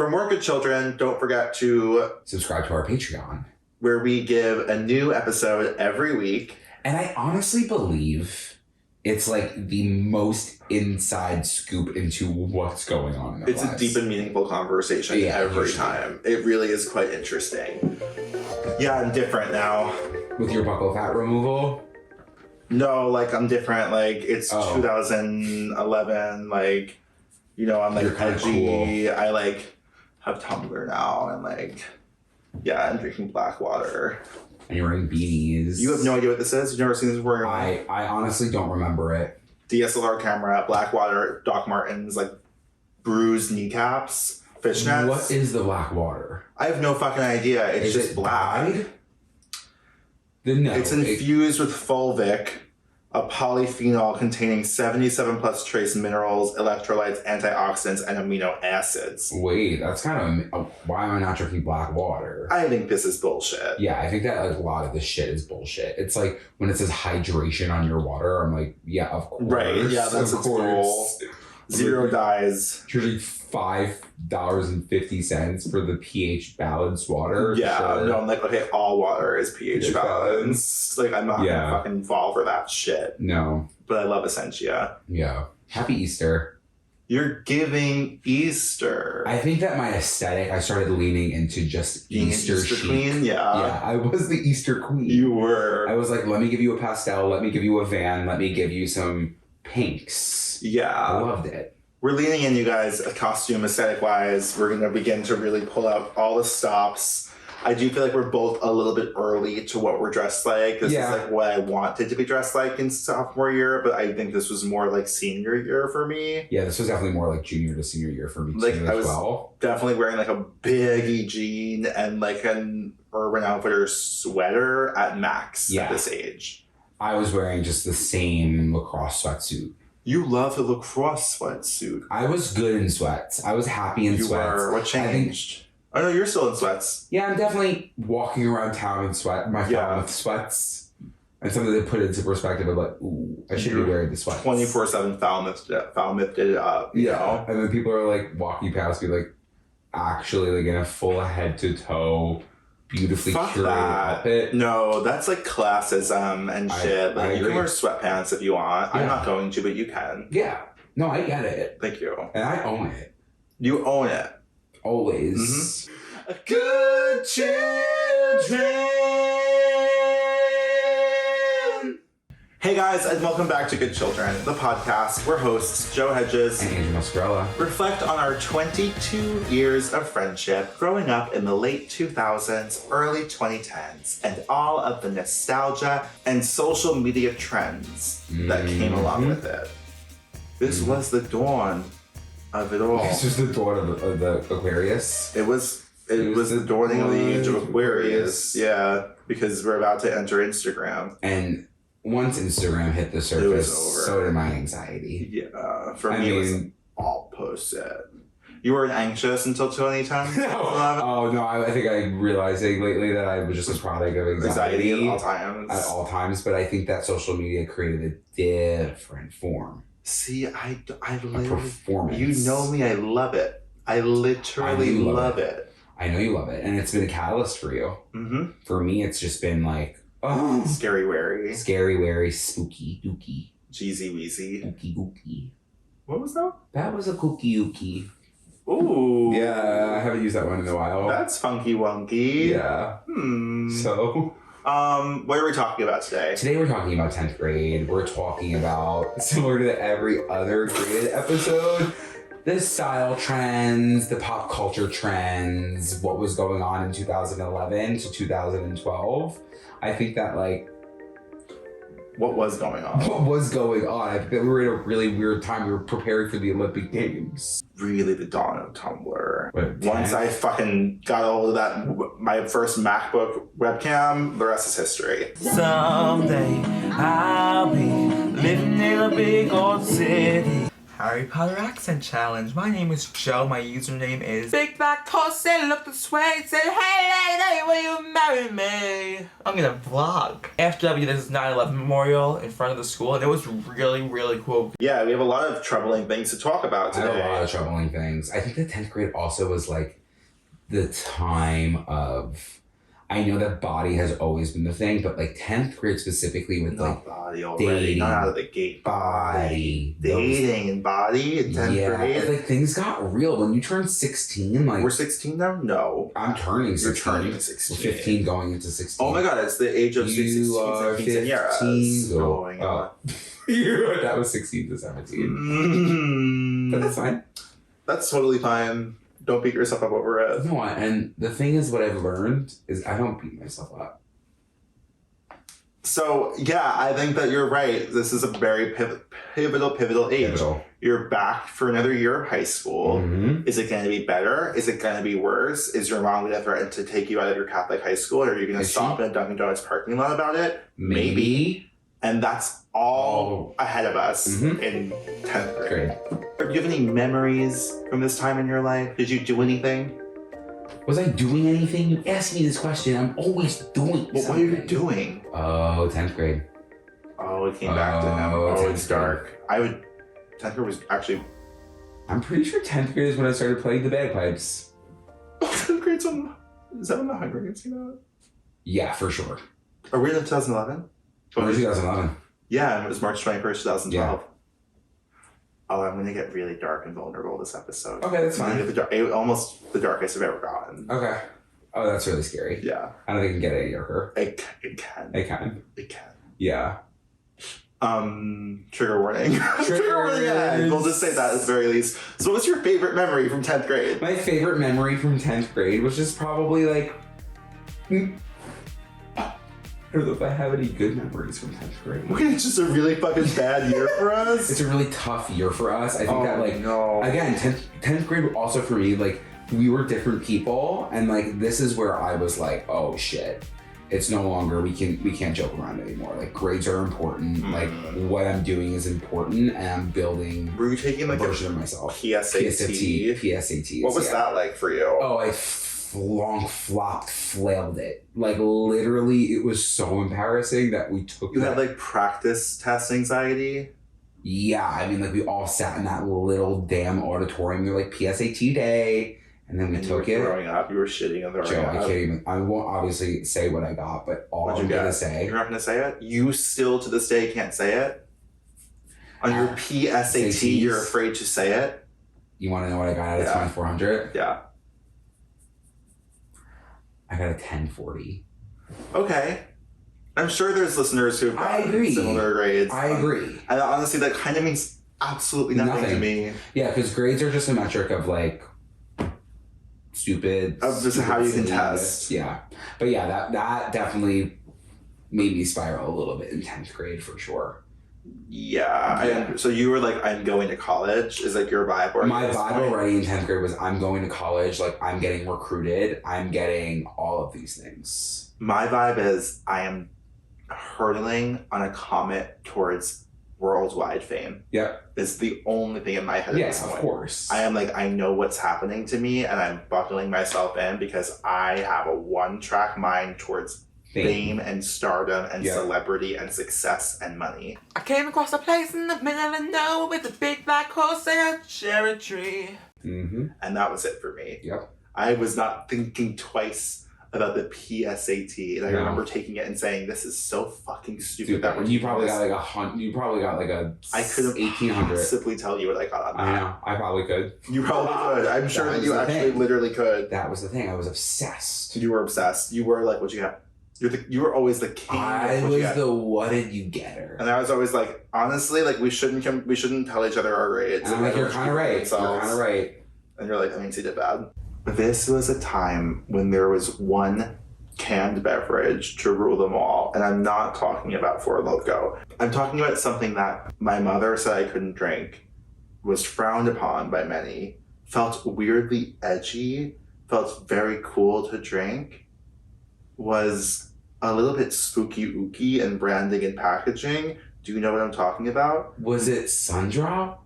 For more good children, don't forget to subscribe to our Patreon, where we give a new episode every week. And I honestly believe it's like the most inside scoop into what's going on in our lives. It's a deep and meaningful conversation every time. It really is quite interesting. Yeah, I'm different now. With your buccal fat removal? No, like I'm different. Like it's 2011. Like, you know, I'm like edgy. Cool. I like have Tumblr now, and like, yeah, I'm drinking black water. And you're wearing beanies. You have no idea what this is? You've never seen this before? I honestly don't remember it. DSLR camera, black water, Doc Martens, like bruised kneecaps, fishnets. What is the black water? I have no fucking idea. It's just black. Dyed? It's infused with fulvic, a polyphenol containing 77 plus trace minerals, electrolytes, antioxidants, and amino acids. Wait, that's kind of... why am I not drinking black water? I think this is bullshit. Yeah, I think that like, a lot of this shit is bullshit. It's like when it says hydration on your water, I'm like, yeah, of course. Right, yeah, that's its goal. Zero dyes. Usually $5.50 for the pH balanced water. Yeah, sure. No, I'm like, okay, all water is pH balanced. Like, I'm not gonna fucking fall for that shit. No. But I love Essentia. Yeah. Happy Easter. You're giving Easter. I think that my aesthetic, I started leaning into just being Easter chic. Queen, yeah. Yeah, I was the Easter queen. You were. I was like, let me give you a pastel, let me give you a van, let me give you some pinks. Yeah. I loved it. We're leaning in, you guys, costume aesthetic-wise. We're going to begin to really pull out all the stops. I do feel like we're both a little bit early to what we're dressed like. This is like what I wanted to be dressed like in sophomore year, but I think this was more like senior year for me. Yeah, this was definitely more like junior to senior year for me like, too, I was definitely wearing like a baggy jean and like an Urban Outfitters sweater at max at this age. I was wearing just the same lacrosse sweatsuit. You love the lacrosse sweatsuit. I was good in sweats. I was happy in sweats. You were. What changed? Oh no, you're still in sweats. Yeah, I'm definitely walking around town in sweats. And something to put into perspective of like, ooh, I should be wearing the sweats. 24/7 foul mifted it up. You know? And then people are like walking past me like actually like in a full head to toe beautifully curated outfit. No, that's like classism and shit. Like you can wear sweatpants if you want. I'm not going to, but you can. Yeah. No, I get it. Thank you. And I own it. You own it. Always. Mm-hmm. Good children. Hey guys, and welcome back to Good Children, the podcast. We're hosts Joe Hegyes and Muscarella. Reflect on our 22 years of friendship, growing up in the late 2000s, early 2010s, and all of the nostalgia and social media trends that came along with it. This was the dawn of it all. This was the dawn of the Aquarius. It was the dawning of the age of Aquarius. Yeah, because we're about to enter Instagram. And once Instagram hit the surface, so did my anxiety. Yeah, for me, it was all posted. You weren't anxious until 2010? No. Oh, no, I think I'm realizing lately that I was just a product of anxiety. At all times. At all times, but I think that social media created a different form. See, I literally... performance. You know me, I love it. I literally love it. I know you love it, and it's been a catalyst for you. Mm-hmm. For me, it's just been like, scary wary, spooky dooky, cheesy weezy, ookie. What was that? That was a ookie. Ooh. Yeah, I haven't used that one in a while. That's funky wonky. Yeah. So, what are we talking about today? Today we're talking about 10th grade. We're talking about, similar to every other graded episode, the style trends, the pop culture trends, what was going on in 2011 to 2012. I think that what was going on? I think that we were in a really weird time. We were preparing for the Olympic Games. Really the dawn of Tumblr. What, once I fucking got a hold of that, my first MacBook webcam, the rest is history. Someday I'll be living in a big old city. Harry Potter accent challenge. My name is Joe. My username is Big Black Horse. Look this way. Said, hey lady, will you marry me? I'm gonna vlog. After that, we did this 9/11 memorial in front of the school, and it was really, really cool. Yeah, we have a lot of troubling things to talk about today. I have a lot of troubling things. I think the 10th grade also was like the time of, I know that body has always been the thing, but like 10th grade specifically with like body already, dating, not out of the gate. body, Dating and body in 10th grade. Like things got real when you turn 16. Like we're 16 now. No, I'm turning 16. You're turning 16. We're 15 going into 16. Oh my god, it's the age of 16, 17 years. Going on. That was 16 to 17. But that's fine. That's totally fine. Don't beat yourself up over it. No, and the thing is, what I've learned is I don't beat myself up. So, yeah, I think that you're right. This is a very pivotal age. Pivotal. You're back for another year of high school. Mm-hmm. Is it going to be better? Is it going to be worse? Is your mom going to threaten to take you out of your Catholic high school? Or are you going to stop in a Dunkin' Donuts parking lot about it? Maybe. And that's all ahead of us in 10th grade. Great. Do you have any memories from this time in your life? Did you do anything? Was I doing anything? You asked me this question. I'm always doing something. What were you doing? Oh, 10th grade. Oh, it came back to him. Oh, it's 10th dark. 10th grade was actually... I'm pretty sure 10th grade is when I started playing the bagpipes. 10th grade's on... Is that when the Hunger Games came out? Yeah, for sure. Are we in 2011? Or 2011. Yeah, it was March 21st, 2012. Yeah. Oh, I'm going to get really dark and vulnerable this episode. Okay, that's fine. Almost the darkest I've ever gotten. Okay. Oh, that's really scary. Yeah. I don't think it can get any darker. It can. It can. It can. Yeah. Trigger warning. Trigger warning again. We'll just say that at the very least. So what's your favorite memory from 10th grade? My favorite memory from 10th grade was just probably like... I don't know if I have any good memories from 10th grade. It's just a really fucking bad year for us. It's a really tough year for us. I think that like, no. Again, 10th grade also for me, like we were different people. And like, this is where I was like, oh shit, it's no longer, we can't joke around anymore. Like grades are important. Like what I'm doing is important and I'm building Were you taking like a version of myself. PSAT? PSATs. What was that like for you? Oh, I flailed it. Like literally, it was so embarrassing that we took. You had like practice test anxiety? Yeah, I mean, like we all sat in that little damn auditorium. They're like PSAT day, and then we took it. Growing up, you were shitting on the Joe, I can't even. I won't obviously say what I got, but all I'm gonna say. You're not gonna say it. You still to this day can't say it. On your PSAT, you're afraid to say it. You want to know what I got out of 2400? Yeah. I got a 1040. Okay. I'm sure there's listeners who've gotten similar grades. I agree. And honestly, that kind of means absolutely nothing to me. Yeah, because grades are just a metric of like stupid. Of just how you can test. Yeah. But yeah, that definitely made me spiral a little bit in 10th grade for sure. Yeah. So you were like, I'm going to college? Is like your vibe? My vibe already in 10th grade was I'm going to college, like I'm getting recruited, I'm getting all of these things. My vibe is I am hurtling on a comet towards worldwide fame. Yep. It's the only thing in my head at this point. Of course. I am like, I know what's happening to me and I'm buckling myself in because I have a one-track mind towards fame and stardom and celebrity and success and money. I came across a place in the middle of nowhere with a big black horse and a cherry tree. Mm-hmm. And that was it for me. Yep. I was not thinking twice about the PSAT, and I remember taking it and saying, "This is so fucking stupid." That you probably got like You probably got like a. I could have 1800. Possibly tell you what I got on that. I know. I probably could. You probably could. I'm sure that you actually literally could. That was the thing. I was obsessed. You were obsessed. You were like, "What you got?" You were always the king. I was the what did you get her? And I was always like, honestly, like we shouldn't tell each other our grades. And I'm like, you're kind of right. You're kind of right. And you're like, that means he did bad. This was a time when there was one canned beverage to rule them all. And I'm not talking about Four Loko. I'm talking about something that my mother said I couldn't drink, was frowned upon by many, felt weirdly edgy, felt very cool to drink, was a little bit spooky ooky in branding and packaging. Do you know what I'm talking about? Was it Sundrop?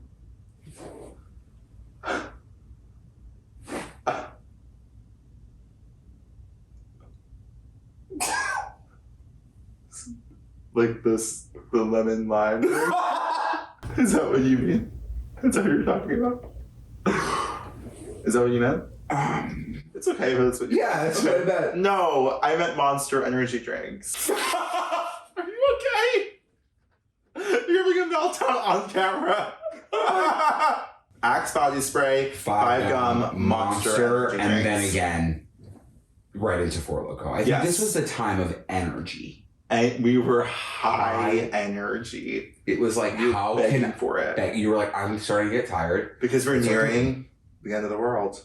Like this, the lemon lime drink? Is that what you mean? Is that what you're talking about? Is that what you meant? It's okay if that's what you Yeah, that's what I meant. No, I meant Monster energy drinks. Are you okay? You're having a meltdown on camera. Axe body spray, 5 gum, Monster energy and drinks. then again, right into Four Loko. I think this was the time of energy. And we were high energy. It was like, You how begging can for it? you were like, I'm starting to get tired. Because we're It's nearing the end of the world.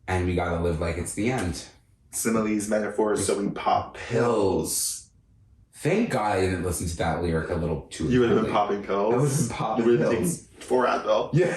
And we gotta live like it's the end. Similes, metaphors, so we pop pills. Thank God I didn't listen to that lyric a little too You would have been early. popping pills. I would have been popping You would have taken pills. 4 Advil. Yeah.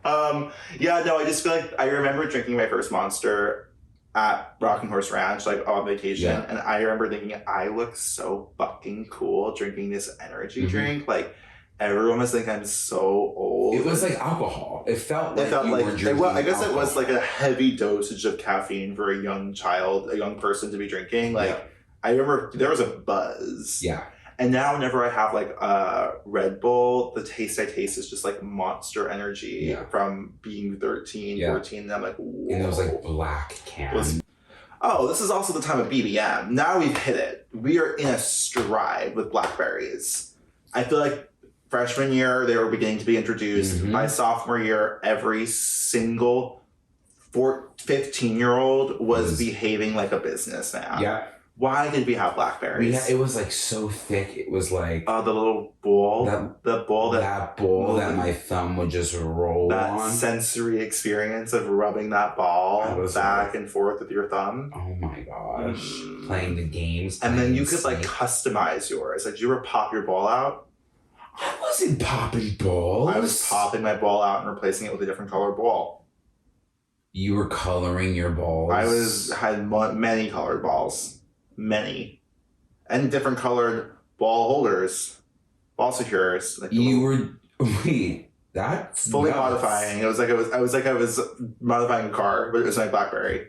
I just feel like I remember drinking my first Monster at Rockin' Horse Ranch, like on vacation, Yeah. and I remember thinking I look so fucking cool drinking this energy Mhm. drink. Like everyone must think I'm so old. It was like alcohol. It felt like It felt you like were drinking I guess it was alcohol. like a heavy dosage of caffeine for a young child, a young person to be drinking. Like Yeah. I remember there was a buzz. Yeah. And now whenever I have like a Red Bull, the taste I taste is just like Monster energy Yeah. from being 13, Yeah. 14. And I'm like, whoa. And it was like black can. Oh, this is also the time of BBM. Now we've hit it. We are in a stride with blackberries. I feel like freshman year, they were beginning to be introduced. Mhm. By sophomore year, every single 15-year-old was behaving like a businessman. Yeah. Why did we have blackberries? It was like so thick. It was like The little bowl. The bowl that bowl that my thumb would just roll that on. sensory experience of rubbing that ball That was back and forth with your thumb. Oh my gosh. Mm. Playing the games. And then playing you could like Snake. customize yours. Like, did you ever pop your ball out? I wasn't popping balls. I was popping my ball out and replacing it with a different colored ball. You were coloring your balls. I had many colored balls. Many. And different colored ball holders. Ball securers. Like You were wait. That's fully nuts. modifying. It was like I was modifying a car, but it was my BlackBerry.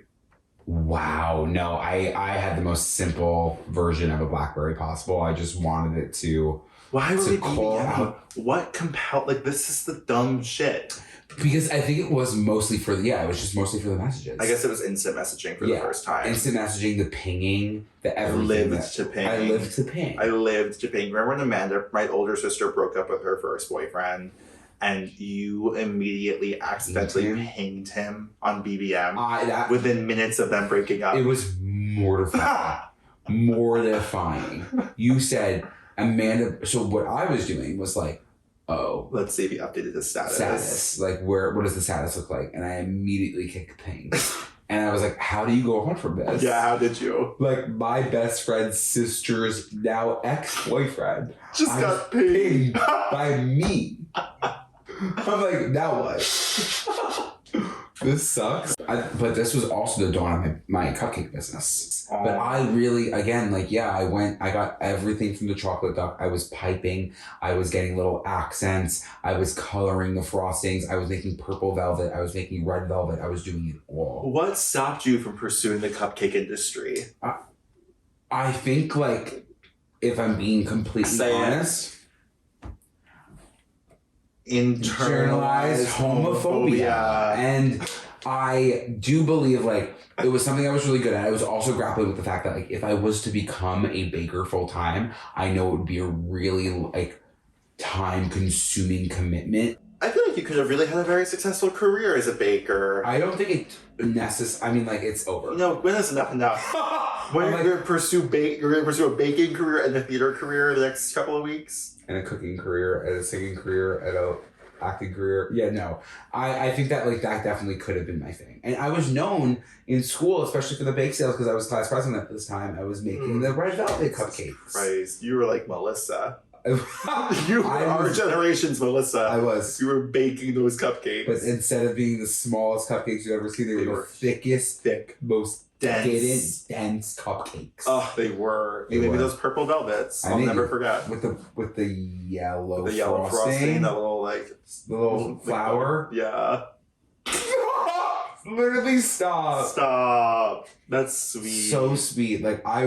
Wow. No, I had the most simple version of a BlackBerry possible. I just wanted it to Why were To we call BBM? out- What compelled? Like, this is the dumb shit. because I think it was mostly for the it was just mostly for the messages. I guess it was instant messaging for the first time. Instant messaging, the pinging, the I everything. lived to ping. I lived to ping. I lived to ping. Remember when Amanda, my older sister, broke up with her first boyfriend, and you immediately accidentally pinged him on BBM within minutes of them breaking up? It was mortifying. Mortifying. You said, Amanda. So what I was doing was like, oh, Let's see if he updated his status. Like, what does the status look like? And I immediately kicked ping. And I was like, how do you go on from this? Yeah, how did you? Like, my best friend's sister's now ex-boyfriend Just I got was pinged. by me. I'm like, now what? This sucks. But this was also the dawn of my cupcake business. Oh. But I really, again, like, yeah, I got everything from the chocolate duck. I was piping. I was getting little accents. I was coloring the frostings. I was making purple velvet. I was making red velvet. I was doing it all. What stopped you from pursuing the cupcake industry? I think, like, if I'm being completely honest, Internalized homophobia. And I do believe, like, it was something I was really good at. I was also grappling with the fact that, like, if I was to become a baker full time, I know it would be a really, like, time consuming commitment. I feel like you could have really had a very successful career as a baker. I don't think it I mean, like, it's over. No, when is enough enough? When I'm you're like- gonna pursue you're gonna pursue a baking career and a theater career the next couple of weeks. And a cooking career, and a singing career, and a acting career. Yeah, no. I think that, like, that definitely could have been my thing. And I was known in school, especially for the bake sales, because I was class president at this time. I was making the red velvet cupcakes. Christ, you were like Melissa. You were I our was- generation's Melissa. I was. You were baking those cupcakes. But instead of being the smallest cupcakes you've ever seen, they were the thickest, thick, most dense cupcakes. Oh, they were. They You made me were. those purple velvets. I I'll made never you. forget. With the yellow The yellow frosting, the little like the little flower. Yeah. Literally stop. Stop. That's sweet. So sweet. Like, I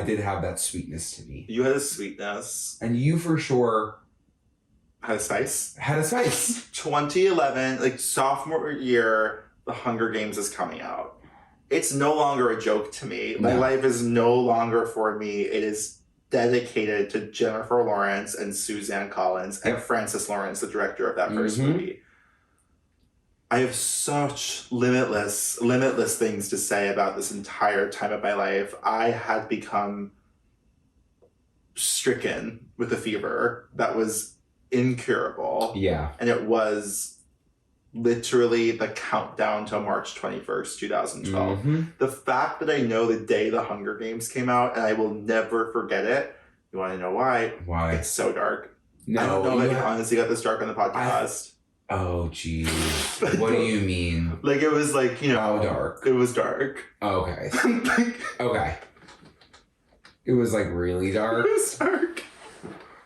did have that sweetness to me. You had a sweetness. And you for sure Had a spice. had a spice. 2011, like sophomore year, The Hunger Games is coming out. It's no longer a joke to me. My life is no longer for me. It is dedicated to Jennifer Lawrence and Suzanne Collins and Francis Lawrence, the director of that first movie. I have such limitless things to say about this entire time of my life. I had become stricken with a fever that was incurable. Yeah. And it was literally the countdown to March 21st, 2012. The fact that I know the day The Hunger Games came out and I will never forget it. You want to know why? Why? It's so dark. No, I don't know if I honestly got this dark on the podcast. Oh, geez. What do you mean? Like, it was like, you know. How dark? It was dark. Okay. Okay. It was like really dark. It was dark.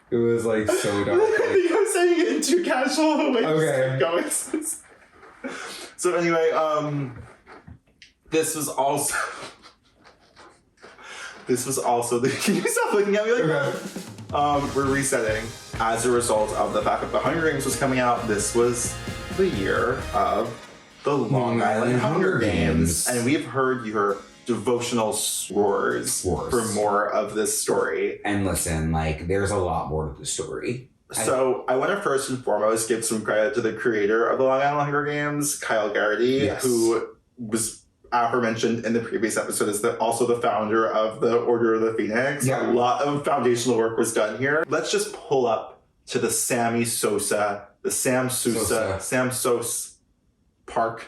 It was like so dark. I think I'm saying it in too casual a way. Okay. Going. So anyway, this was also the. Can you stop looking at me like that? We're resetting as a result of the fact that The Hunger Games was coming out. This was the year of the Long Island Hunger Games, and we've heard your devotional roars for more of this story. And listen, like, there's a lot more to the story. So I want to first and foremost give some credit to the creator of the Long Island Hunger Games, Kyle Garrity, who was aforementioned in the previous episode as also the founder of the Order of the Phoenix. A lot of foundational work was done here. Let's just pull up to the Sam Sosa Park.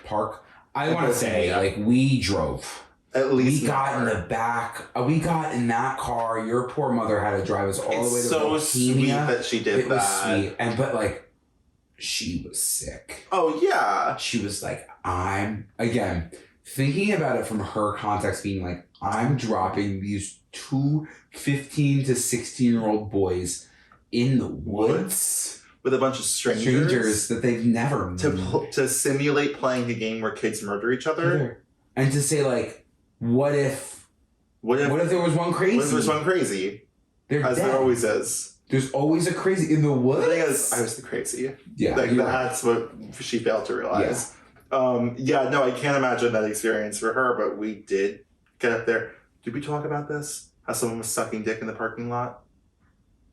I want to say, like, we drove. At least we got in the back. We got in that car. Your poor mother had to drive us all the way to so Bohemia. Sweet that she did that. It was sweet, but like, she was sick. Oh yeah, she was like, I'm again thinking about it from her context, being like, I'm dropping these two 15 to 16-year-old boys in the woods with a bunch of strangers that they've never met to simulate playing a game where kids murder each other, and to say like, what if there was one crazy? What if there's one crazy? As there always is. There's always a crazy in the woods. The thing is, I was the crazy. Yeah, like that's what she failed to realize. No, I can't imagine that experience for her, but we did get up there. Did we talk about this? How someone was sucking dick in the parking lot?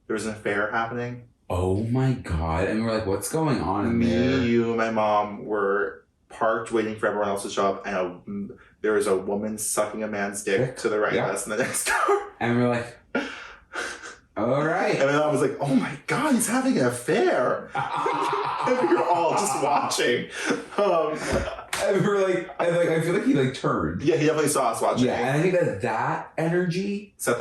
There was an affair happening. Oh my god! And we're like, what's going on in there? Me, you, and my mom were parked waiting for everyone else to show up, and there was a woman sucking a man's dick to the right of us in the next door. And we're like, all right. And my mom was like, oh my god, he's having an affair. And we were all just watching. And we're like, I feel like he like turned. Yeah, he definitely saw us watching. Yeah, and I think that energy set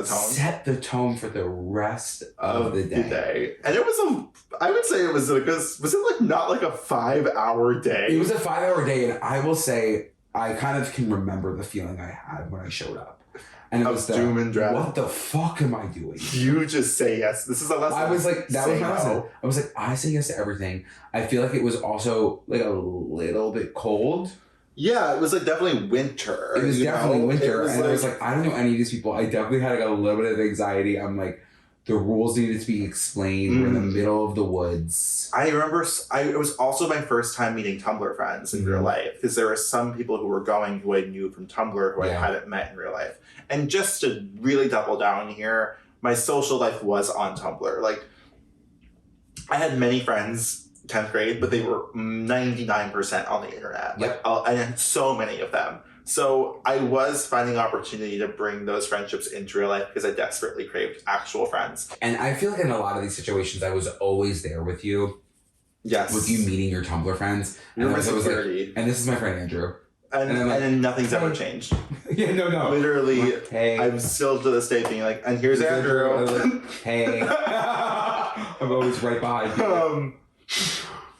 the tone for the rest of the day. And it was I would say it was like was it like not like a 5-hour day? It was a 5-hour day, and I will say I kind of can remember the feeling I had when I showed up. And it was doom and dread. What the fuck am I doing? You just say yes. This is a lesson. I was like, that was my lesson. I was like, I say yes to everything. I feel like it was also like a little bit cold. Yeah, it was like definitely winter. It was definitely winter. And I was like, I don't know any of these people. I definitely had like a little bit of anxiety. I'm like, the rules needed to be explained. We're in the middle of the woods. I remember it was also my first time meeting Tumblr friends in real life, because there were some people who were going who I knew from Tumblr who I hadn't met in real life. And just to really double down here, my social life was on Tumblr. Like, I had many friends 10th grade, but they were 99% on the internet. Like, I had so many of them. So I was finding opportunity to bring those friendships into real life because I desperately craved actual friends. And I feel like in a lot of these situations, I was always there with you. Yes. With you meeting your Tumblr friends. You're my security. And this is my friend Andrew. And then nothing's ever changed. Yeah, no. Literally, hey. I'm still to this day being like, and here's Andrew. Like, hey. I'm always right behind you.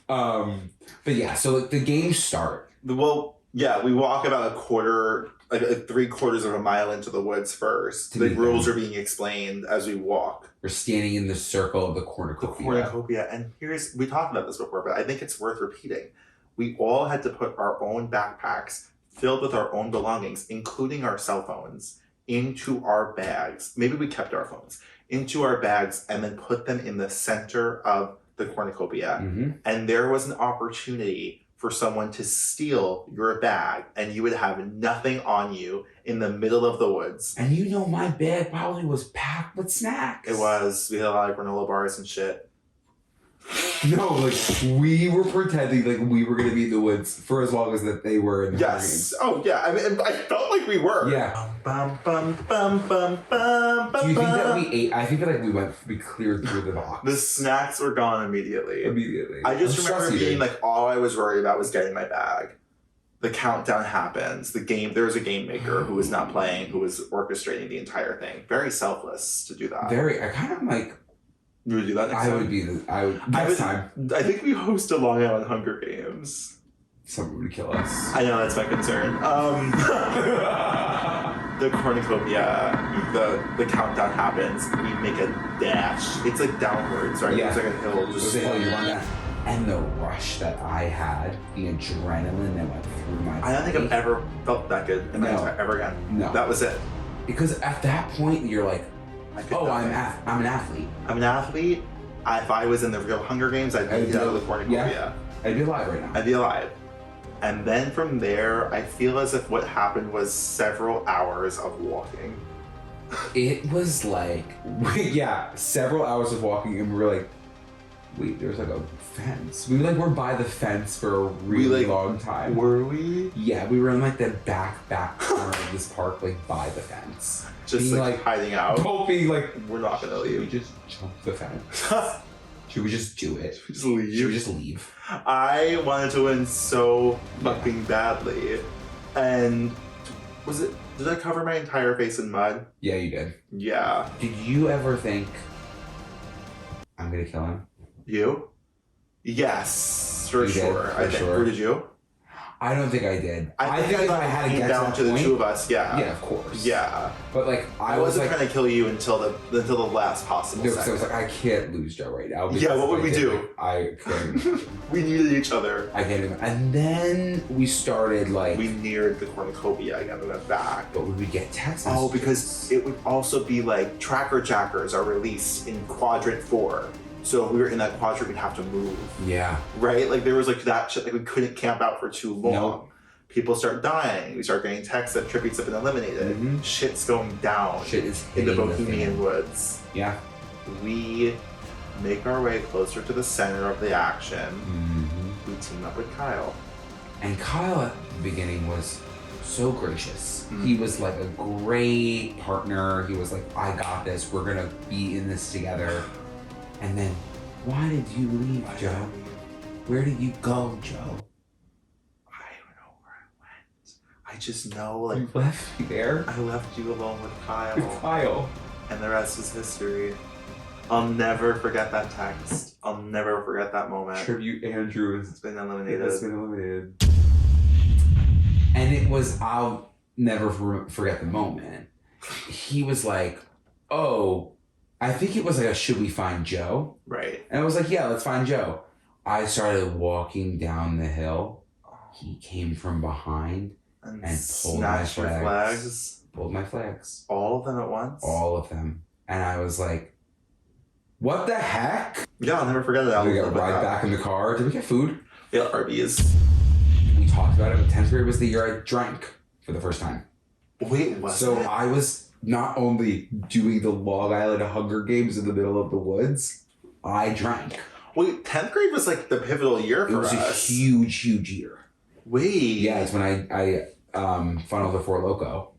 But yeah, so the games start. Well, yeah, we walk about like 3/4 of a mile into the woods first. The rules are being explained as we walk. We're standing in the circle of the cornucopia. And we talked about this before, but I think it's worth repeating. we all had to put our own backpacks filled with our own belongings, including our cell phones, into our bags. Maybe we kept our phones into our bags and then put them in the center of the cornucopia. Mm-hmm. And there was an opportunity for someone to steal your bag and you would have nothing on you in the middle of the woods. And you know my bag probably was packed with snacks. It was. We had a lot of granola bars and shit. No, like we were pretending like we were gonna be in the woods for as long as that they were in the Yes. Oh yeah. I mean, I felt like we were. Yeah. Bum, bum, bum, bum, bum, Do you think that bum. we ate? I think that like we cleared through the box. The snacks were gone immediately. Immediately. I just I'm remember stress being eating. like, all I was worried about was getting my bag. The countdown happens. There was a game maker who was not playing, who was orchestrating the entire thing. Very selfless to do that. Very. I kind of like. You would do that next I time? would be the. I would. Next time. I think we host a Long Island Hunger Games. Someone would kill us. I know, that's my concern. The cornucopia, the countdown happens. We make a dash. It's like downwards, right? Yeah. It's like a hill. Just The hill you run down. And the rush that I had, the adrenaline that went through my I don't think I've body. ever felt that good in my No. entire, ever again. No. That was it. Because at that point, you're like, I could oh, not- I'm an athlete. I'm an athlete. If I was in the real Hunger Games, I'd I'd be be- out of the cornucopia. yeah. I'd be alive right now. I'd be alive. And then from there, I feel as if what happened was several hours of walking. It was like, yeah, several hours of walking, and we were like, wait, there's like a fence. We like were by the fence for a really long time. Were we? Yeah, we were in like the back corner of this park, like by the fence. Just Being like hiding out. hoping like, We're not gonna should we leave. just jump the fence? Should we just do it? Just leave. Should we just leave? I wanted to win so fucking badly. And did I cover my entire face in mud? Yeah, you did. Yeah. Did you ever think, I'm gonna kill him? You? Yes, for You did, sure. for I think. sure. Or did you? I don't think I did. I think if I had to came get to down that to the point, two of us, yeah. yeah, of course. Yeah. But like, I was wasn't like, trying to kill you until the last possible no, 'cause I was second. like, I can't lose Joe right now. Yeah, what would we do? Like, I couldn't. imagine. We needed each other. I can't even. And then we started like, We neared the cornucopia again. We went back. but we would get text Oh, messages. because it would also be like tracker jackers are released in quadrant 4. So if we were in that quadrant, we'd have to move, yeah, right? Like there was like that shit. Like we couldn't camp out for too long. Nope. People start dying. We start getting texts that Trippy's have been eliminated. Mhm. Shit's going down shit is in the hitting Bohemian fan. Woods. Yeah. We make our way closer to the center of the action. Mm-hmm. We team up with Kyle. And Kyle at the beginning was so gracious. Mm. He was like a great partner. He was like, I got this. We're gonna be in this together. And then, why did you leave, Joe? Where did you go, Joe? I don't know where I went. I just know, like, You left me there. I left you alone with Kyle, Kyle. and the rest is history. I'll never forget that text. I'll never forget that moment. Tribute Andrew It's been has eliminated. been eliminated. And it was, I'll never forget the moment. He was like, oh, I think it was like a should we find Joe? Right. And I was like, yeah, let's find Joe. I started walking down the hill. He came from behind, And, And pulled my snatched your flags. flags. pulled my flags, All of them at once. all of them. And I was like, what the heck? Yeah, I'll never forget it. We got right back in the car. Did we get food? Yeah, Arby's. We talked about it, but 10th grade was the year I drank for the first time. Wait, what? So I was not only doing the Long Island Hunger Games in the middle of the woods, I drank. Wait, 10th grade was like the pivotal year It for was us. a huge year. Wait. Yeah, it's when I funneled the Four Loko.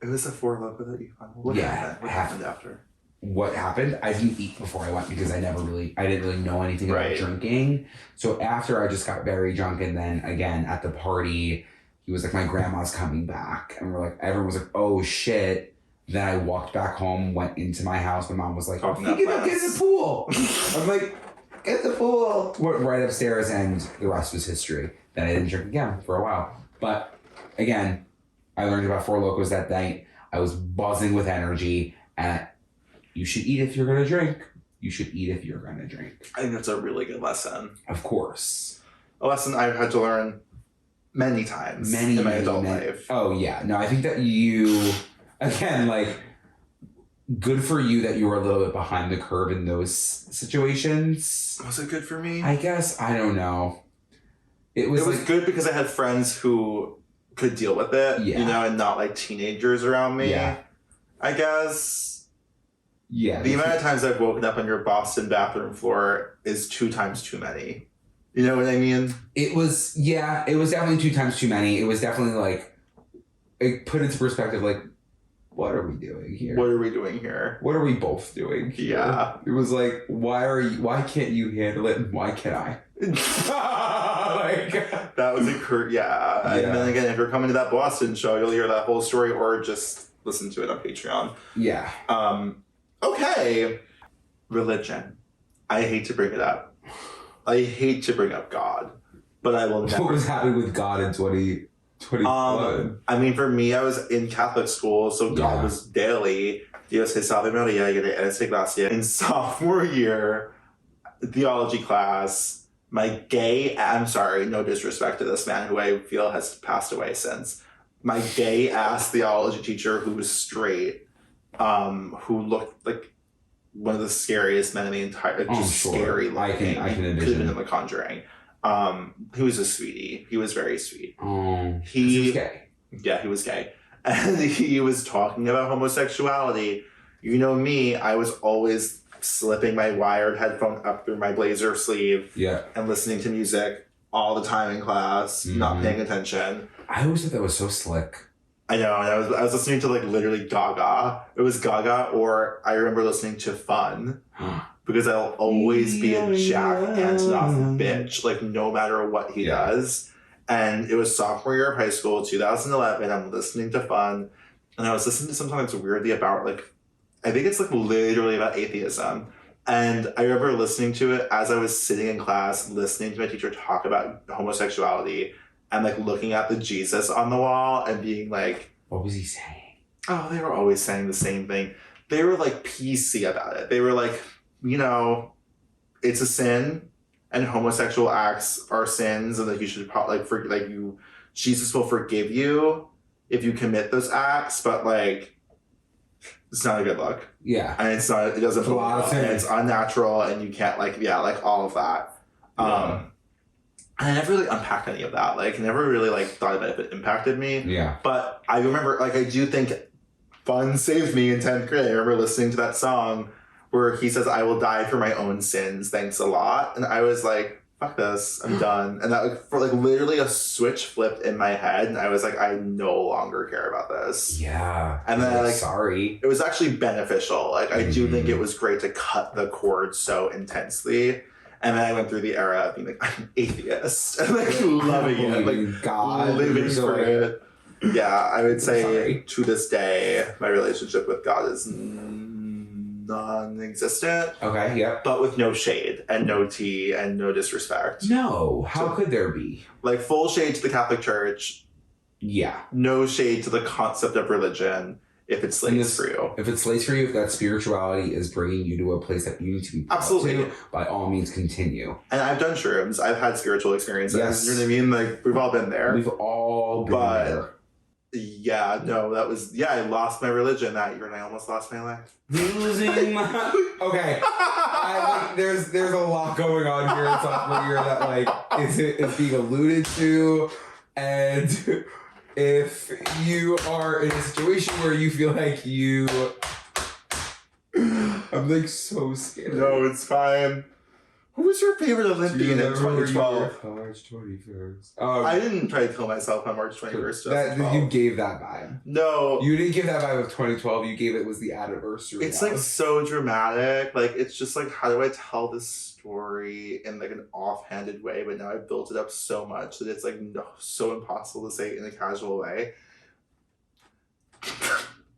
It was the Four Loko that you found. What Yeah, happened? What half- happened after? What happened? I didn't eat before I went because I didn't really know anything Right. about drinking. So after I just got very drunk, and then again at the party, he was like, my grandma's coming back. And everyone was like, oh shit. Then I walked back home, went into my house. My mom was like, Talking get about in the pool. I'm like, get in the pool. Went right upstairs, and the rest was history. Then I didn't drink again for a while. But again, I learned about Four Locos that night. I was buzzing with energy, and you should eat if you're going to drink. You should eat if you're going to drink. I think that's a really good lesson. Of course. A lesson I've had to learn many times in my adult life. Oh, yeah. No, I think that you, again, like, good for you that you were a little bit behind the curve in those situations. Was it good for me? I guess. I don't know. It was good because I had friends who could deal with it, you know, and not like teenagers around me. Yeah. I guess. Yeah. The amount of times I've woken up on your Boston bathroom floor is 2 times too many. You know what I mean? It was definitely 2 times too many. It was definitely like, it put into perspective, like, what are we doing here? What are we doing here? What are we both doing here? Yeah. It was like, why can't you handle it and why can't I? Like, that was yeah. And then again, if you're coming to that Boston show, you'll hear that whole story or just listen to it on Patreon. Yeah. Okay. Religion. I hate to bring it up. I hate to bring up God, but I will never. What was happening with God in 2021? I mean, for me, I was in Catholic school, so God was daily. Dios te salve Maria, llena eres de gracia. In sophomore year, theology class, I'm sorry, no disrespect to this man who I feel has passed away since. My gay-ass theology teacher who was straight, who looked like one of the scariest men in the entire, scary looking. I can envision. Could have been in The Conjuring. He was a sweetie. He was very sweet. He was gay. Yeah, he was gay. And he was talking about homosexuality. You know me, I was always slipping my wired headphone up through my blazer sleeve and listening to music all the time in class, not paying attention. I always thought that was so slick. I know, and I was listening to like literally Gaga. It was Gaga, or I remember listening to Fun. Because I'll always be a Jack Antonoff bitch, like no matter what he does. And it was sophomore year of high school, 2011. I'm listening to Fun, and I was listening to something that's weirdly about like, I think it's like literally about atheism. And I remember listening to it as I was sitting in class, listening to my teacher talk about homosexuality, and like looking at the Jesus on the wall and being like, what was he saying? Oh, they were always saying the same thing. They were like PC about it. They were like, you know, it's a sin, and homosexual acts are sins, and that you should probably Jesus will forgive you if you commit those acts, but like, it's not a good look. Yeah, and it doesn't feel well, and it's unnatural, and you can't like all of that. And I never really unpacked any of that. Like, never really like thought about if it impacted me. Yeah, but I remember, like, I do think Fun saved me in 10th grade. I remember listening to that song where he says, I will die for my own sins, thanks a lot. And I was like, fuck this, I'm done. And that, like, for like literally a switch flipped in my head, and I was like, I no longer care about this. Yeah. And then sorry. It was actually beneficial. Like, I do think it was great to cut the cord so intensely. And then I went through the era of being like, I'm an atheist. And like loving it. Like God, living for it. Yeah, I would say to this day, my relationship with God is non-existent. Okay, yeah. But with no shade and no tea and no disrespect. No, how could there be? Like full shade to the Catholic Church. Yeah. No shade to the concept of religion if it slates for you. If it slates for you, if that spirituality is bringing you to a place that you need to be absolutely to, by all means continue. And I've done shrooms. I've had spiritual experiences. Yes. You know what I mean? Like, we've all been there. We've all been there. Yeah, no, that was, I lost my religion that year and I almost lost my life. Losing my... Okay. There's a lot going on here in sophomore year that, like, is being alluded to. And if you are in a situation where you feel like you... I'm, like, so scared. No, it's fine. Who was your favorite Olympian in 2012? March 21st. I didn't try to kill myself on March 21st. You gave that vibe. No. You didn't give that vibe of 2012. You gave it was the anniversary. It's like so dramatic. Like, it's just like, how do I tell this story in like an offhanded way? But now I've built it up so much that it's like so impossible to say it in a casual way.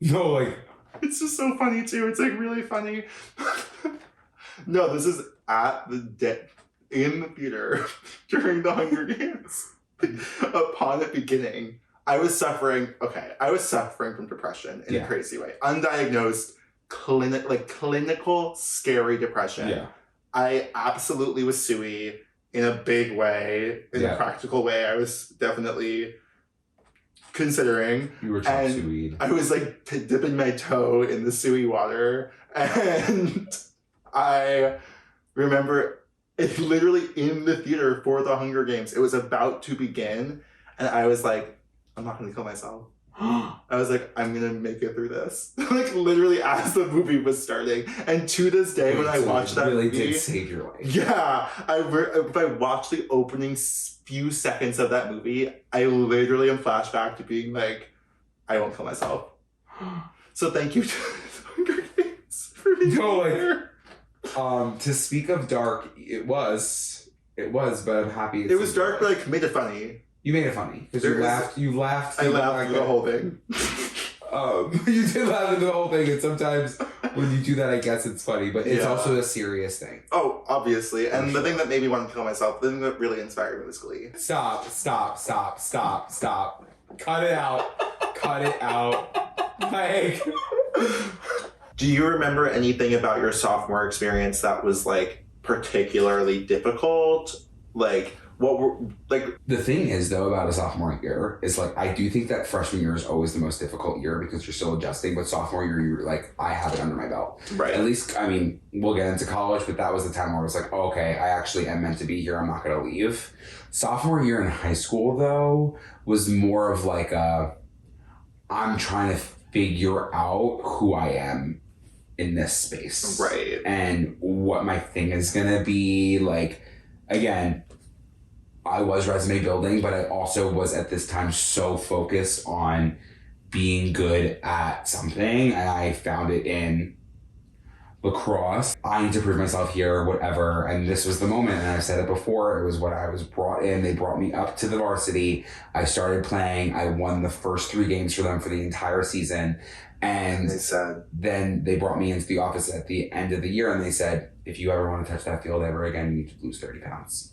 No, like. It's just so funny too. It's like really funny. No, this is at in the theater during the Hunger Games. Upon it beginning, I was suffering from depression in a crazy way. Undiagnosed, clinical, scary depression. Yeah. I absolutely was SUE in a big way, in a practical way. I was definitely considering. You were trying to weed. I was like dipping my toe in the SUE water, and I remember it literally in the theater for the Hunger Games. It was about to begin, and I was like, I'm not gonna kill myself. I was like, I'm gonna make it through this. Like literally as the movie was starting. And to this day, when I watched that really movie, did save your life. Yeah, if I watched the opening few seconds of that movie, I literally am flashback to being like, I won't kill myself. So thank you to Hunger Games for being here. To speak of dark, it was, but I'm happy. It was dark, but I made it funny. You made it funny because you laughed. I laughed through the whole thing. You did laugh at the whole thing, and sometimes when you do that, I guess it's funny, but it's also a serious thing. Oh, obviously. And the thing that made me want to kill myself, the thing that really inspired me was Glee. Stop. Cut it out. Like... Do you remember anything about your sophomore experience that was, like, particularly difficult? Like, what were, like... The thing is, though, about a sophomore year is, like, I do think that freshman year is always the most difficult year because you're still adjusting, but sophomore year, you're like, I have it under my belt. Right. At least, I mean, we'll get into college, but that was the time where I was like, oh, okay, I actually am meant to be here. I'm not going to leave. Sophomore year in high school, though, was more of like I'm trying to figure out who I am in this space. Right. And what my thing is going to be. Like, again, I was resume building, but I also was at this time so focused on being good at something, and I found it in lacrosse. I need to prove myself here, whatever. And this was the moment, and I've said it before, it was when I was brought in. They brought me up to the varsity. I started playing. I won the first 3 games for them for the entire season. And then they brought me into the office at the end of the year, and they said, if you ever want to touch that field ever again, you need to lose 30 pounds.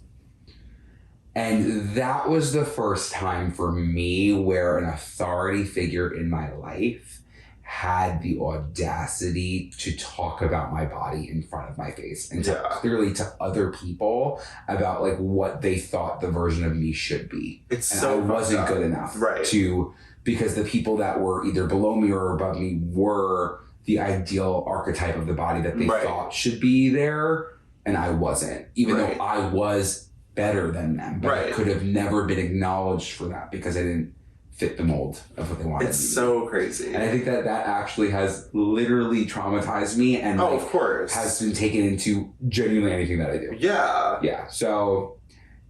And that was the first time for me where an authority figure in my life had the audacity to talk about my body in front of my face and to clearly to other people about like what they thought the version of me should be. It's and so I wasn't good enough to, because the people that were either below me or above me were the ideal archetype of the body that they thought should be there, and I wasn't, even though I was better than them, but I could have never been acknowledged for that because I didn't fit the mold of what they wanted. It's so crazy. And I think that actually has literally traumatized me and of course has been taken into genuinely anything that I do. Yeah. So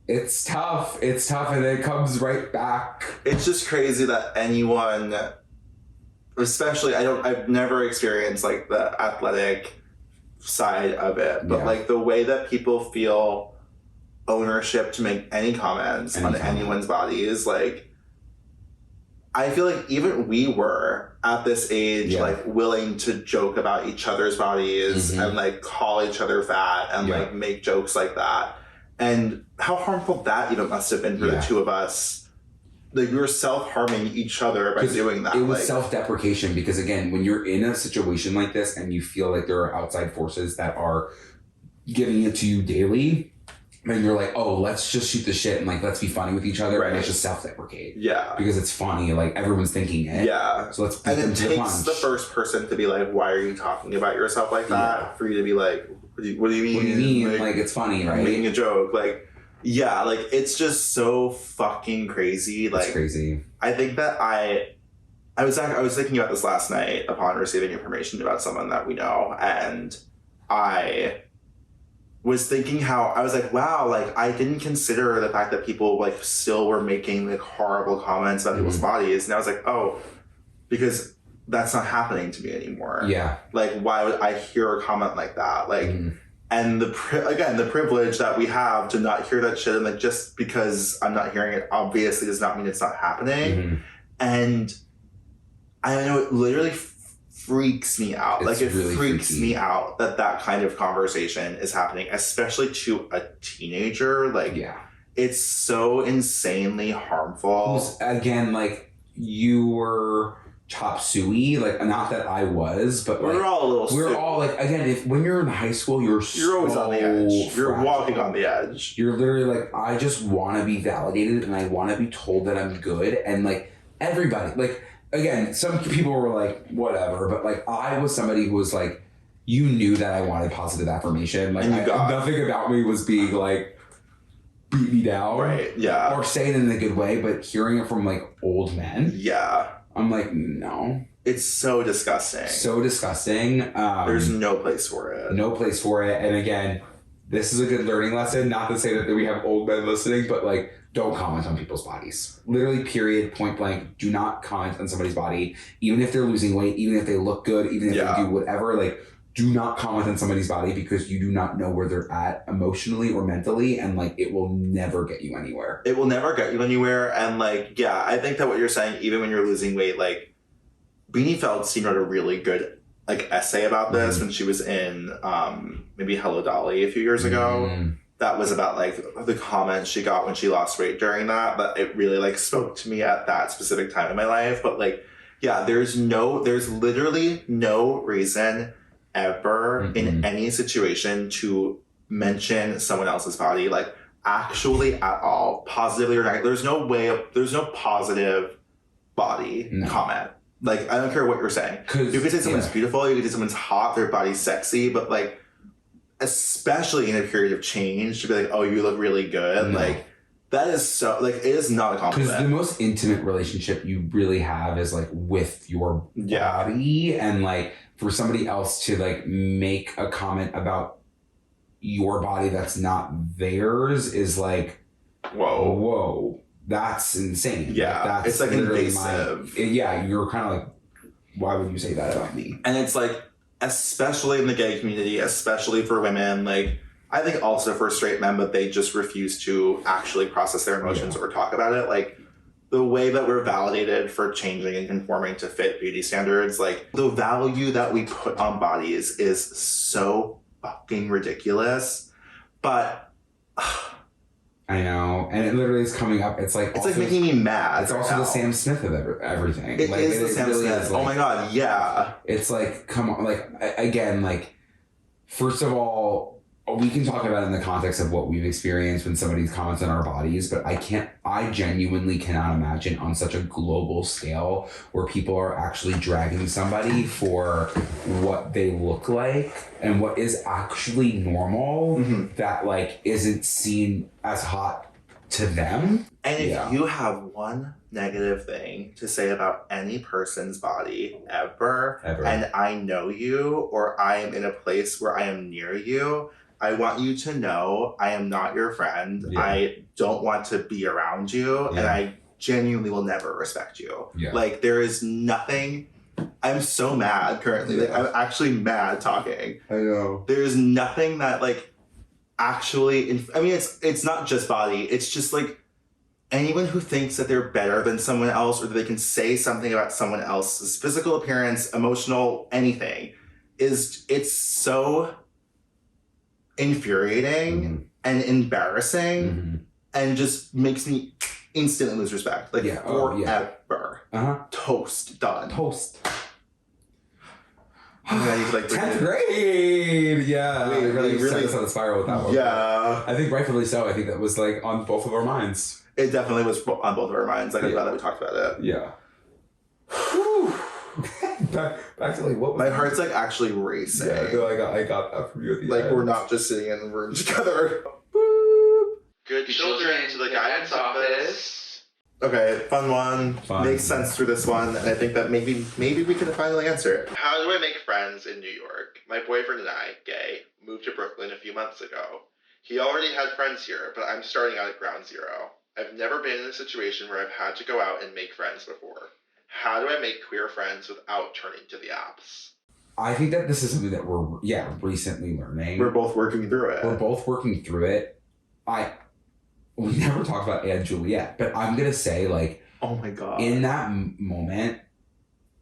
it's tough, and it comes right back. It's just crazy that anyone, especially I've never experienced like the athletic side of it, but like the way that people feel ownership to make any comments on anyone's bodies, like I feel like even we were at this age like willing to joke about each other's bodies and like call each other fat and like make jokes like that, and how harmful that even must have been for the two of us. Like we were self-harming each other by doing that. It was self-deprecation because again, when you're in a situation like this and you feel like there are outside forces that are giving it to you daily, and you're like, oh, let's just shoot the shit and like let's be funny with each other and let's just self-deprecate. Yeah. Because it's funny, like everyone's thinking it. Yeah. So let's beat them to the punch. And it takes the first person to be like, why are you talking about yourself like that? For you to be like, what do you mean? What do you mean? Like it's funny, right? Making a joke. Like, yeah, like it's just so fucking crazy. Like, it's crazy. I think that I was thinking about this last night upon receiving information about someone that we know, and I was thinking how I was like, wow, like I didn't consider the fact that people like still were making like horrible comments about people's bodies, and I was like, oh, because that's not happening to me anymore. Yeah. Like, why would I hear a comment like that? Like, and the privilege that we have to not hear that shit, and like just because I'm not hearing it obviously does not mean it's not happening. And I know it literally freaks me out. It's like it really freaks me out that kind of conversation is happening, especially to a teenager. Like, it's so insanely harmful. Again, like you were chop suey. Like, not that I was, but like, we're all a little. we're all like, again, when you're in high school, you're always on the edge. You're fragile. walking on the edge. You're literally like, I just want to be validated and I want to be told that I'm good. And like everybody, like, again, some people were like, whatever, but like I was somebody who was like, you knew that I wanted positive affirmation. Like, nothing about me was being like, beat me down. Right, yeah. Or saying it in a good way, but hearing it from like old men. Yeah. I'm like, no. It's so disgusting. So disgusting. There's no place for it. No place for it. And again, this is a good learning lesson. Not to say that we have old men listening, but like, don't comment on people's bodies. Literally, period, point blank. Do not comment on somebody's body. Even if they're losing weight, even if they look good, even if they do whatever, like, do not comment on somebody's body because you do not know where they're at emotionally or mentally, and like it will never get you anywhere. It will never get you anywhere. And like, yeah, I think that what you're saying, even when you're losing weight, like Beanie Feldstein wrote a really good like essay about this when she was in maybe Hello Dolly a few years ago. That was about like the comments she got when she lost weight during that, but it really like spoke to me at that specific time in my life. But like, yeah, there's literally no reason ever in any situation to mention someone else's body, like actually at all, positively or negative. There's no positive body comment. Like, I don't care what you're saying. You could say someone's beautiful, you could say someone's hot, their body's sexy, but like, especially in a period of change, to be like, oh, you look really good. Like, that is so, like, it is not a compliment. Because the most intimate relationship you really have is like with your body, and like for somebody else to like make a comment about your body that's not theirs is like, whoa, that's insane. Yeah, like, that's it's like invasive. You're kind of like, why would you say that about me? And it's like, especially in the gay community, especially for women, like, I think also for straight men, but they just refuse to actually process their emotions or talk about it. Like, the way that we're validated for changing and conforming to fit beauty standards, like, the value that we put on bodies is so fucking ridiculous. But I know, and it literally is coming up. It's like making me mad. It's also the Sam Smith of everything. It is the Sam Smith. Oh my god, yeah. It's like, come on, like, again, like, first of all, we can talk about it in the context of what we've experienced when somebody's comments on our bodies, but I genuinely cannot imagine on such a global scale where people are actually dragging somebody for what they look like and what is actually normal that like isn't seen as hot to them. And if you have one negative thing to say about any person's body ever, and I know you or I am in a place where I am near you, I want you to know I am not your friend. Yeah. I don't want to be around you, and I genuinely will never respect you. Yeah. Like, there is nothing. I'm so mad currently. Like, I'm actually mad talking. I know. There's nothing that like actually. I mean, it's not just body. It's just like anyone who thinks that they're better than someone else, or that they can say something about someone else's physical appearance, emotional, anything, it's so infuriating and embarrassing and just makes me instantly lose respect. Like, forever. Toast. Done. Toast. Yeah, you could, like, 10th grade! Yeah. We really set us on a spiral with that one. Yeah. I think rightfully so. I think that was like on both of our minds. It definitely was on both of our minds. Like, I'm glad that we talked about it. Yeah. back to like what was my heart's like actually racing. Yeah, no, I got that from you at the like end. We're not just sitting in the room together. Boop. Good children to the guidance office. Okay, fun one. Makes sense through this one, and I think that maybe we can finally answer it. How do I make friends in New York? My boyfriend and I, gay, moved to Brooklyn a few months ago. He already had friends here, but I'm starting out at ground zero. I've never been in a situation where I've had to go out and make friends before. How do I make queer friends without turning to the apps? I think that this is something that we're recently learning. We're both working through it. We never talked about Anne Juliet, but I'm gonna say, like, oh my god, in that moment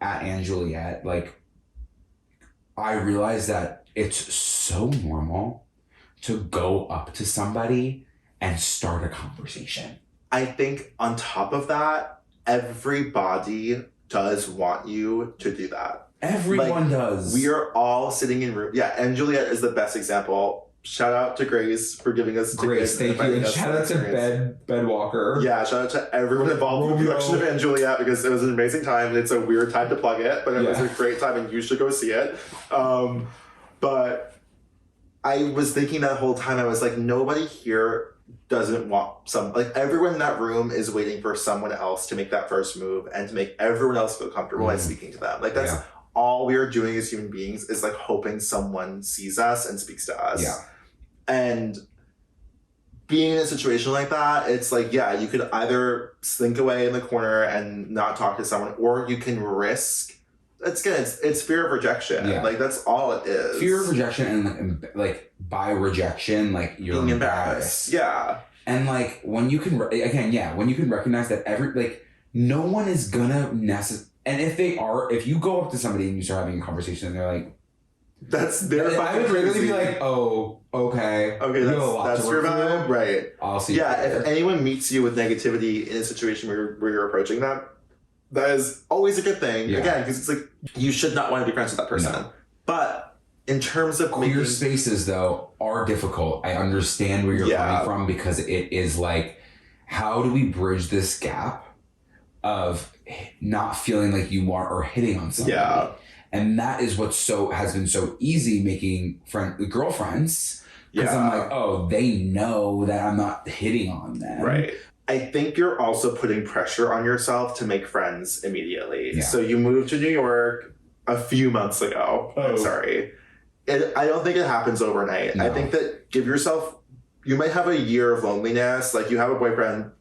at Anne Juliet, like, I realized that it's so normal to go up to somebody and start a conversation. I think on top of that, everybody does want you to do that. Everyone does. We are all sitting in room. Yeah, and Juliet is the best example. Shout out to Grace for giving us Grace, thank you. And shout out to Bedwalker. Yeah, shout out to everyone involved in the production of Anne Juliet, because it was an amazing time, and it's a weird time to plug it, but it was a great time, and you should go see it. But I was thinking that whole time, I was like, nobody here doesn't want everyone in that room is waiting for someone else to make that first move and to make everyone else feel comfortable by speaking to them. Like, that's all we are doing as human beings, is like hoping someone sees us and speaks to us. Yeah. And being in a situation like that, it's like, yeah, you could either slink away in the corner and not talk to someone, or you can risk. It's fear of rejection. Yeah. Like, that's all it is. Fear of rejection, and like by rejection, like you're being embarrassed. Yeah. And like when you can when you can recognize that no one is gonna and if you go up to somebody and you start having a conversation and they're like, I would literally be like, oh, okay. Okay, that's your vibe, right? I'll see. Yeah, if anyone meets you with negativity in a situation where you're approaching them, that is always a good thing. Yeah. Again, because it's like, you should not want to be friends with that person. No. But in terms of queer spaces, though, are difficult. I understand where you're coming from, because it is like, how do we bridge this gap of not feeling like you are or hitting on somebody? Yeah. And that is what has been so easy making girlfriends. Because I'm like, oh, they know that I'm not hitting on them. Right. I think you're also putting pressure on yourself to make friends immediately. Yeah. So you moved to New York a few months ago. Oh. I'm sorry. I don't think it happens overnight. No. I think that you might have a year of loneliness. Like, you have a boyfriend,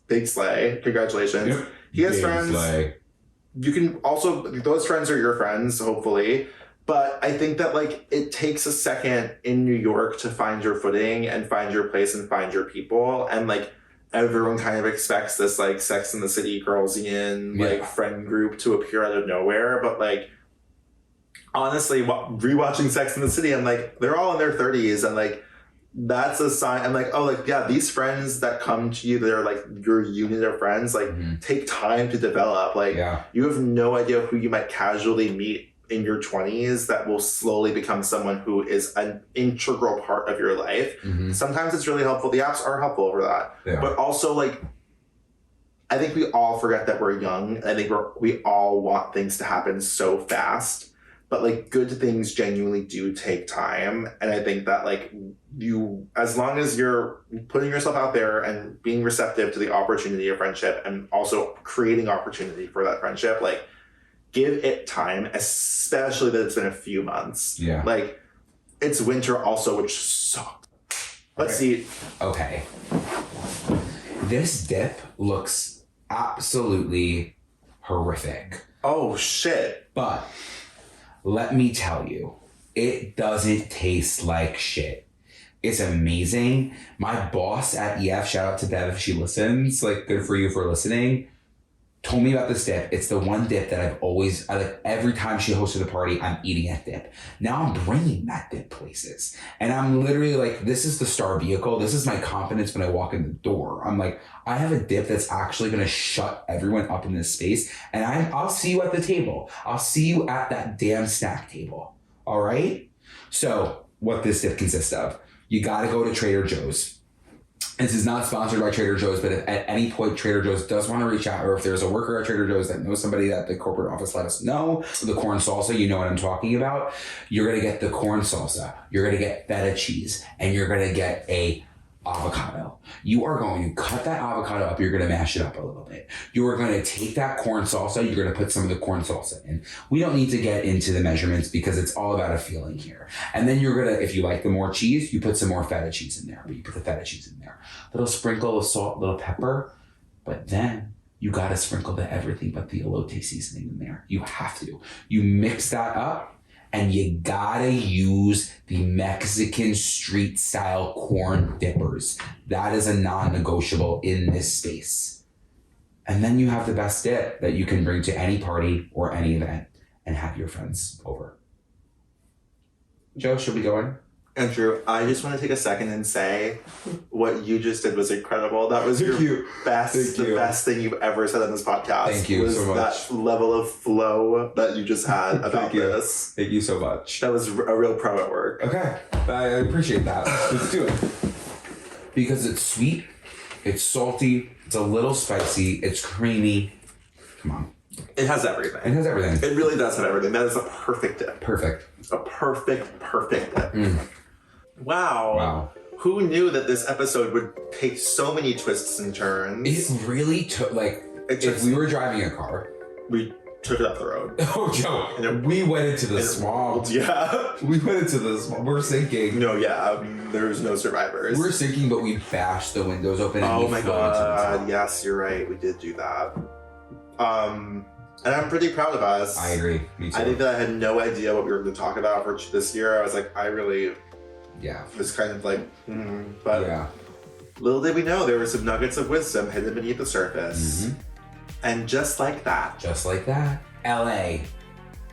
big slay. Congratulations. Yep. He has friends. Slay. You can also, those friends are your friends, hopefully. But I think that, like, it takes a second in New York to find your footing and find your place and find your people. And, like, everyone kind of expects this, like, Sex and the City Girlsian, like, friend group to appear out of nowhere. But, like, honestly, rewatching Sex and the City, I'm like, they're all in their 30s. And, like, that's a sign. I'm like, oh, like, yeah, these friends that come to you, they're like your unit of friends, like, take time to develop. Like, you have no idea who you might casually meet in your 20s that will slowly become someone who is an integral part of your life. Sometimes it's really helpful. The apps are helpful for that. But also, like, I think we all forget that we're young. I think we all want things to happen so fast. But, like, good things genuinely do take time. And I think that, like, as long as you're putting yourself out there and being receptive to the opportunity of friendship, and also creating opportunity for that friendship, like, give it time, especially that it's been a few months. Yeah. Like, it's winter also, which sucks. Let's see. Okay. This dip looks absolutely horrific. Oh, shit. But let me tell you, it doesn't taste like shit. It's amazing. My boss at EF, shout out to Bev if she listens, like, good for you for listening, told me about this dip. It's the one dip that every time she hosted a party, I'm eating that dip. Now I'm bringing that dip places. And I'm literally like, this is the star vehicle. This is my confidence when I walk in the door. I'm like, I have a dip that's actually going to shut everyone up in this space. And I'll see you at the table. I'll see you at that damn snack table. All right? So what this dip consists of, you got to go to Trader Joe's. This is not sponsored by Trader Joe's, but if at any point Trader Joe's does want to reach out, or if there's a worker at Trader Joe's that knows somebody at the corporate office, let us know. The corn salsa, you know what I'm talking about. You're going to get the corn salsa. You're going to get feta cheese, and you're going to get a avocado. You are going to cut that avocado up. You're going to mash it up a little bit. You are going to take that corn salsa. You're going to put some of the corn salsa in. We don't need to get into the measurements because it's all about a feeling here. And then you're going to, if you like the more cheese, you put some more feta cheese in there. But you put the feta cheese in there. Little sprinkle of salt, little pepper. But then you got to sprinkle the everything but the elote seasoning in there. You have to. You mix that up. And you gotta use the Mexican street style corn dippers. That is a non-negotiable in this space. And then you have the best dip that you can bring to any party or any event and have your friends over. Joe, should we go in? Andrew, I just want to take a second and say what you just did was incredible. That was the best thing you've ever said on this podcast. Thank you so much. That level of flow that you just had about this. Thank you so much. That was a real pro at work. Okay, I appreciate that. Let's do it. Because it's sweet, it's salty, it's a little spicy, it's creamy. Come on. It has everything. It has everything. It really does have everything. That is a perfect dip. Perfect. A perfect dip. Mm. Wow. Who knew that this episode would take so many twists and turns? It really took, if we were driving a car. We took it off the road. Oh, Joe. We went into the swamp. Yeah. We went into the swamp. We're sinking. No, yeah. There's no survivors. We're sinking, but we bashed the windows open and oh we my flew into the god. swamp. Yes, you're right. We did do that. And I'm pretty proud of us. I agree. Me too. I think that I had no idea what we were going to talk about for this year. I was like, I really was kind of like, but yeah. Little did we know there were some nuggets of wisdom hidden beneath the surface. Mm-hmm. And just like that. LA,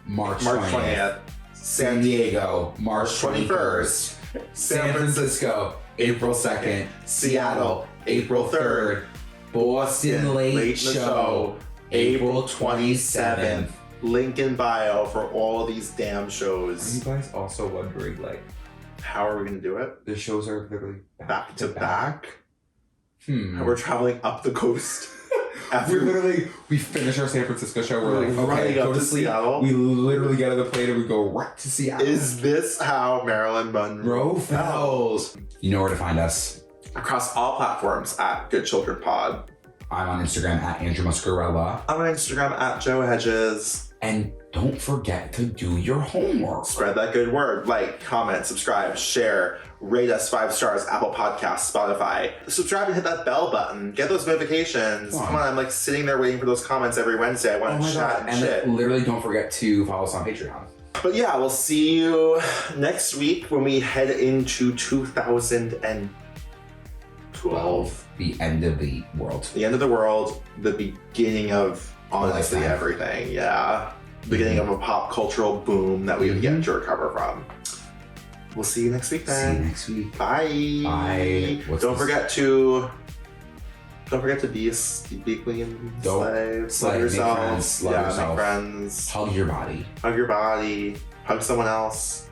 March 20th. San Diego, March 21st. San Francisco, April 2nd. Seattle, April 3rd. Boston Late Show, April 27th. Link in bio for all these damn Are shows. you guys also wondering, how are we going to do it? the shows are literally Back to back? Hmm. And we're traveling up the coast. We finish our San Francisco show. We're like, running okay, up go to to sleep. Seattle. We literally get on the plane and we go right to Seattle. Is this how Marilyn Monroe fell? You know where to find us. Across all platforms at Good Children Pod. I'm on Instagram at Andrew Muscarella. I'm on Instagram at Joe Hegyes. And don't forget to do your homework. Spread that good word. Like, comment, subscribe, share, rate us 5 stars, Apple Podcasts, Spotify. Subscribe and hit that bell button. Get those notifications. Come on, I'm sitting there waiting for those comments every Wednesday. I want to chat and shit. And literally don't forget to follow us on Patreon. But yeah, we'll see you next week when we head into 2012. The end of the world. The end of the world, the beginning of honestly Lifetime. everything. Yeah. Beginning of a pop cultural boom that we have yet to recover from. We'll see you next week then. Bye. Bye. Don't forget to be a queen. Don't slay. Love yourself. Love yourself. Make friends. Hug your body. Hug your body. Hug someone else.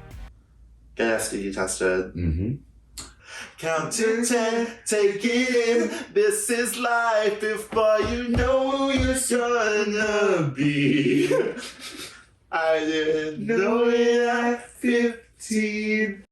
Get STD tested. Mm-hmm. Count to 10, take it in. This is life before you know who you're gonna be. I didn't know it at 15.